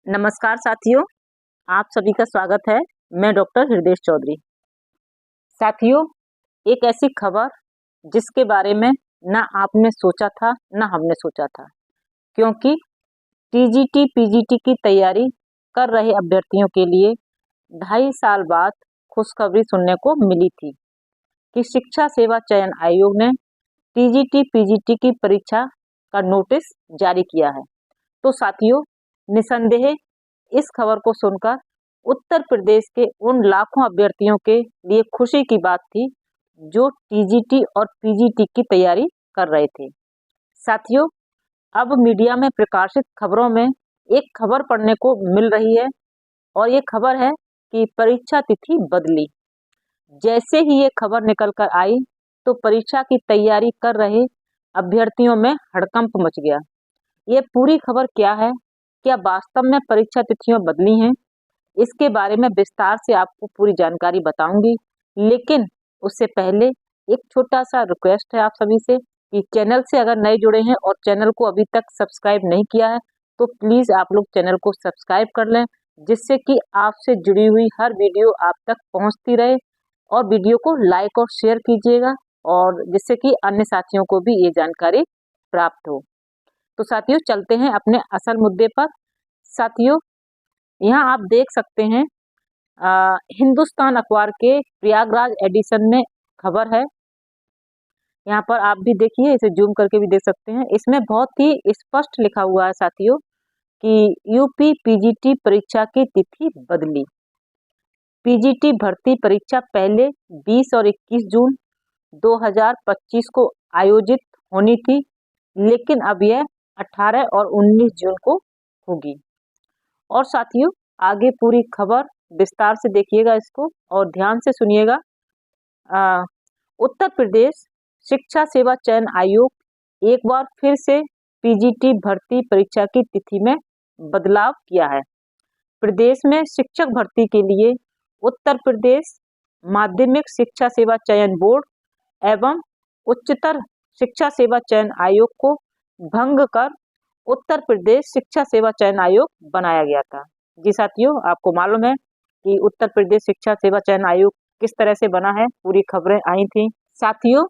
नमस्कार साथियों, आप सभी का स्वागत है। मैं डॉक्टर हृदय चौधरी। साथियों, एक ऐसी खबर जिसके बारे में ना आपने सोचा था ना हमने सोचा था, क्योंकि टीजीटी पीजीटी की तैयारी कर रहे अभ्यर्थियों के लिए 2.5 साल बाद खुशखबरी सुनने को मिली थी कि शिक्षा सेवा चयन आयोग ने टीजीटी पीजीटी की परीक्षा का नोटिस जारी किया है। तो साथियों, निसंदेह इस खबर को सुनकर उत्तर प्रदेश के उन लाखों अभ्यर्थियों के लिए खुशी की बात थी जो टीजीटी और पीजीटी की तैयारी कर रहे थे। साथियों, अब मीडिया में प्रकाशित खबरों में एक खबर पढ़ने को मिल रही है और ये खबर है कि परीक्षा तिथि बदली। जैसे ही ये खबर निकल कर आई तो परीक्षा की तैयारी कर रहे अभ्यर्थियों में हड़कंप मच गया। ये पूरी खबर क्या है, क्या वास्तव में परीक्षा तिथियां बदली हैं, इसके बारे में विस्तार से आपको पूरी जानकारी बताऊंगी। लेकिन उससे पहले एक छोटा सा रिक्वेस्ट है आप सभी से कि चैनल से अगर नए जुड़े हैं और चैनल को अभी तक सब्सक्राइब नहीं किया है तो प्लीज़ आप लोग चैनल को सब्सक्राइब कर लें, जिससे कि आपसे जुड़ी हुई हर वीडियो आप तक पहुंचती रहे। और वीडियो को लाइक और शेयर कीजिएगा, और जिससे कि अन्य साथियों को भी ये जानकारी प्राप्त हो। तो साथियों, चलते हैं अपने असल मुद्दे पर। साथियों, यहाँ आप देख सकते हैं हिंदुस्तान अखबार के प्रयागराज एडिशन में खबर है। यहाँ पर आप भी देखिए, इसे जूम करके भी देख सकते हैं। इसमें बहुत ही स्पष्ट लिखा हुआ है साथियों कि यूपी पीजीटी परीक्षा की तिथि बदली। पीजीटी भर्ती परीक्षा पहले 20 और 21 जून 2025 को आयोजित होनी थी, लेकिन अब यह 18 और 19 जून को होगी। और साथियों, आगे पूरी खबर विस्तार से देखिएगा इसको और ध्यान से सुनिएगा। उत्तर प्रदेश शिक्षा सेवा चयन आयोग एक बार फिर से पीजीटी भर्ती परीक्षा की तिथि में बदलाव किया है। प्रदेश में शिक्षक भर्ती के लिए उत्तर प्रदेश माध्यमिक शिक्षा सेवा चयन बोर्ड एवं उच्चतर शिक्षा सेवा चयन आयोग को भंग कर उत्तर प्रदेश शिक्षा सेवा चयन आयोग बनाया गया था। जी साथियों, आपको मालूम है कि उत्तर प्रदेश शिक्षा सेवा चयन आयोग किस तरह से बना है, पूरी खबरें आई थी। साथियों,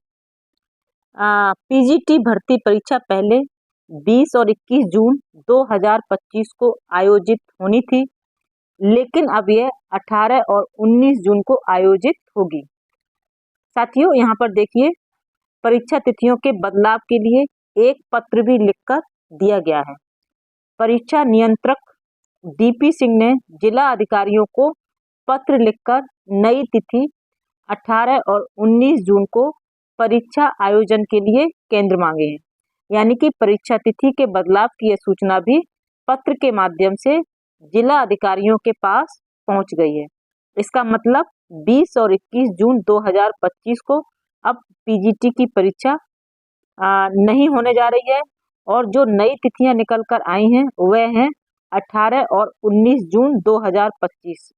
पीजीटी भर्ती परीक्षा पहले 20 और 21 जून 2025 को आयोजित होनी थी, लेकिन अब यह 18 और 19 जून को आयोजित होगी। साथियों, यहाँ पर देखिए, परीक्षा तिथियों के बदलाव के लिए एक पत्र भी लिखकर दिया गया है। परीक्षा नियंत्रक डीपी सिंह ने जिला अधिकारियों को पत्र लिखकर नई तिथि 18 और 19 जून को परीक्षा आयोजन के लिए केंद्र मांगे हैं। यानी कि परीक्षा तिथि के बदलाव की यह सूचना भी पत्र के माध्यम से जिला अधिकारियों के पास पहुंच गई है। इसका मतलब 20 और 21 जून 2025 को अब पीजीटी की परीक्षा नहीं होने जा रही है, और जो नई तिथियां निकल कर आई हैं वह हैं 18 और 19 जून 2025।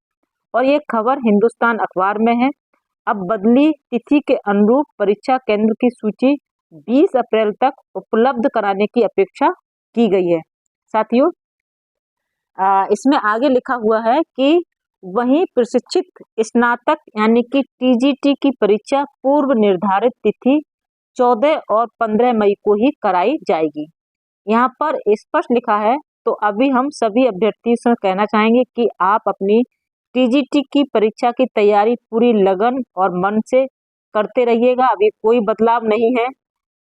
और ये खबर हिंदुस्तान अखबार में है। अब बदली तिथि के अनुरूप परीक्षा केंद्र की सूची 20 अप्रैल तक उपलब्ध कराने की अपेक्षा की गई है। साथियों, इसमें आगे लिखा हुआ है कि वहीं प्रशिक्षित स्नातक यानी कि टीजीटी की परीक्षा पूर्व निर्धारित तिथि 14 और 15 मई को ही कराई जाएगी। यहाँ पर स्पष्ट लिखा है। तो अभी हम सभी अभ्यर्थियों से कहना चाहेंगे कि आप अपनी टीजीटी की परीक्षा की तैयारी पूरी लगन और मन से करते रहिएगा। अभी कोई बदलाव नहीं है।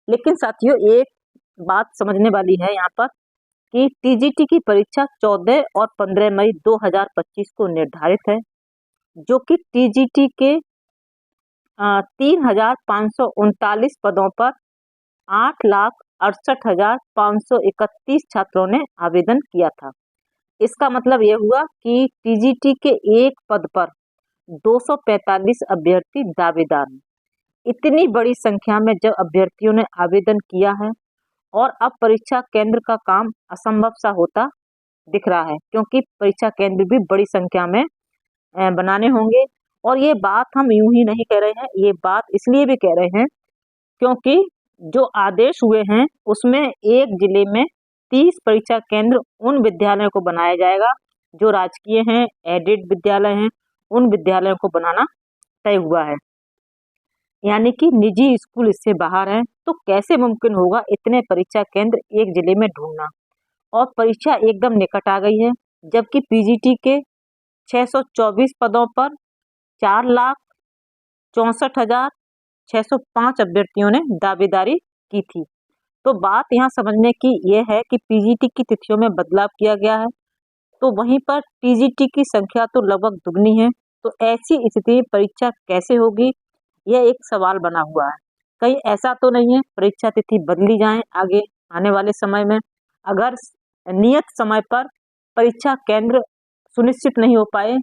लेकिन साथियों, एक बात समझने वाली है यहाँ पर कि टीजीटी की परीक्षा 14 और 15 मई 2025 को निर्धारित है, जो कि टीजीटी के 3,539 पदों पर 8,68,531 छात्रों ने आवेदन किया था। इसका मतलब यह हुआ कि टीजीटी के एक पद पर 245 अभ्यर्थी दावेदार हैं। इतनी बड़ी संख्या में जब अभ्यर्थियों ने आवेदन किया है और अब परीक्षा केंद्र का काम असंभव सा होता दिख रहा है, क्योंकि परीक्षा केंद्र भी बड़ी संख्या में बनाने होंगे। और ये बात हम यूं ही नहीं कह रहे हैं, ये बात इसलिए भी कह रहे हैं क्योंकि जो आदेश हुए हैं उसमें एक जिले में 30 परीक्षा केंद्र उन विद्यालयों को बनाया जाएगा जो राजकीय हैं, एडेड विद्यालय हैं, उन विद्यालयों को बनाना तय हुआ है। यानी कि निजी स्कूल इससे बाहर हैं। तो कैसे मुमकिन होगा इतने परीक्षा केंद्र एक जिले में ढूंढना? और परीक्षा एकदम निकट आ गई है, जबकि पीजीटी के 624 पदों पर 4,64,605 अभ्यर्थियों ने दावेदारी की थी। तो बात यहाँ समझने की यह है कि पीजीटी की तिथियों में बदलाव किया गया है, तो वहीं पर टीजीटी की संख्या तो लगभग दुगनी है। तो ऐसी स्थिति में परीक्षा कैसे होगी, यह एक सवाल बना हुआ है। कहीं ऐसा तो नहीं है परीक्षा तिथि बदली जाए आगे आने वाले समय में? अगर नियत समय पर परीक्षा केंद्र सुनिश्चित नहीं हो पाए,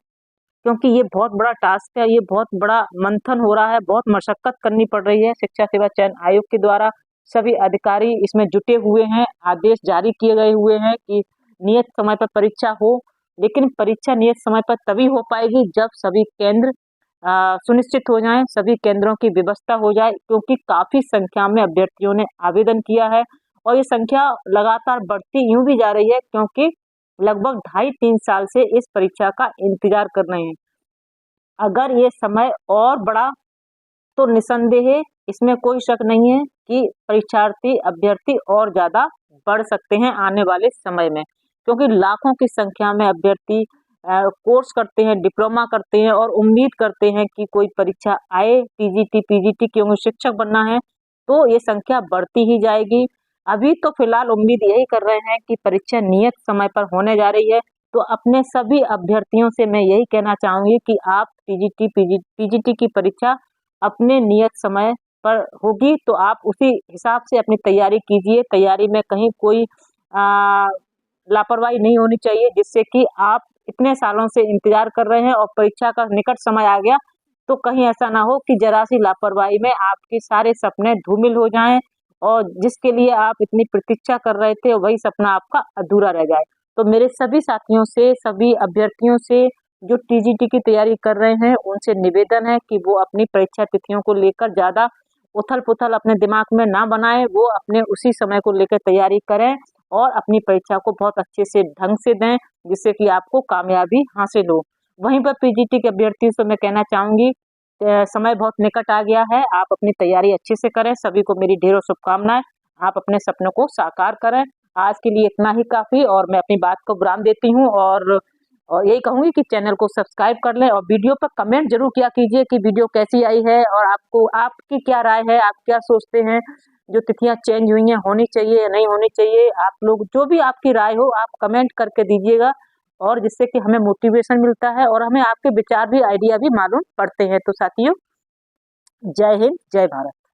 क्योंकि ये बहुत बड़ा टास्क है, ये बहुत बड़ा मंथन हो रहा है, बहुत मशक्कत करनी पड़ रही है। शिक्षा सेवा चयन आयोग के द्वारा सभी अधिकारी इसमें जुटे हुए हैं, आदेश जारी किए गए हुए हैं कि नियत समय पर परीक्षा हो। लेकिन परीक्षा नियत समय पर तभी हो पाएगी जब सभी केंद्र सुनिश्चित हो जाएं, सभी केंद्रों की व्यवस्था हो जाए, क्योंकि काफी संख्या में अभ्यर्थियों ने आवेदन किया है और ये संख्या लगातार बढ़ती यूं भी जा रही है, क्योंकि लगभग 2.5-3 साल से इस परीक्षा का इंतजार कर रहे हैं। अगर ये समय और बढ़ा तो निसंदेह इसमें कोई शक नहीं है कि परीक्षार्थी अभ्यर्थी और ज्यादा बढ़ सकते हैं आने वाले समय में, क्योंकि लाखों की संख्या में अभ्यर्थी कोर्स करते हैं, डिप्लोमा करते हैं और उम्मीद करते हैं कि कोई परीक्षा आए टीजीटी पीजीटी की, उन्हें शिक्षक बनना है, तो ये संख्या बढ़ती ही जाएगी। अभी तो फिलहाल उम्मीद यही कर रहे हैं कि परीक्षा नियत समय पर होने जा रही है। तो अपने सभी अभ्यर्थियों से मैं यही कहना चाहूंगी कि आप टीजीटी पीजीटी की परीक्षा अपने नियत समय पर होगी, तो आप उसी हिसाब से अपनी तैयारी कीजिए। तैयारी में कहीं कोई लापरवाही नहीं होनी चाहिए, जिससे कि आप इतने सालों से इंतजार कर रहे हैं और परीक्षा का निकट समय आ गया तो कहीं ऐसा ना हो कि जरा सी लापरवाही में आपके सारे सपने धूमिल हो जाएं और जिसके लिए आप इतनी प्रतीक्षा कर रहे थे वही सपना आपका अधूरा रह जाए। तो मेरे सभी साथियों से, सभी अभ्यर्थियों से जो टीजीटी की तैयारी कर रहे हैं, उनसे निवेदन है कि वो अपनी परीक्षा तिथियों को लेकर ज्यादा उथल पुथल अपने दिमाग में ना बनाएं, वो अपने उसी समय को लेकर तैयारी करें और अपनी परीक्षा को बहुत अच्छे से ढंग से दें, जिससे कि आपको कामयाबी हासिल हो। वहीं पर पीजीटी के अभ्यर्थियों से मैं कहना चाहूंगी समय बहुत निकट आ गया है, आप अपनी तैयारी अच्छे से करें। सभी को मेरी ढेरों शुभकामनाएं, आप अपने सपनों को साकार करें। आज के लिए इतना ही काफी और मैं अपनी बात को विराम देती हूँ और यही कहूंगी कि चैनल को सब्सक्राइब कर लें और वीडियो पर कमेंट जरूर किया कीजिए कि वीडियो कैसी आई है और आपको आपकी क्या राय है, आप क्या सोचते हैं जो तिथियां चेंज हुई हैं होनी चाहिए या नहीं होनी चाहिए। आप लोग जो भी आपकी राय हो आप कमेंट करके दीजिएगा, और जिससे कि हमें मोटिवेशन मिलता है और हमें आपके विचार भी, आइडिया भी मालूम पड़ते हैं। तो साथियों, जय हिंद, जय भारत।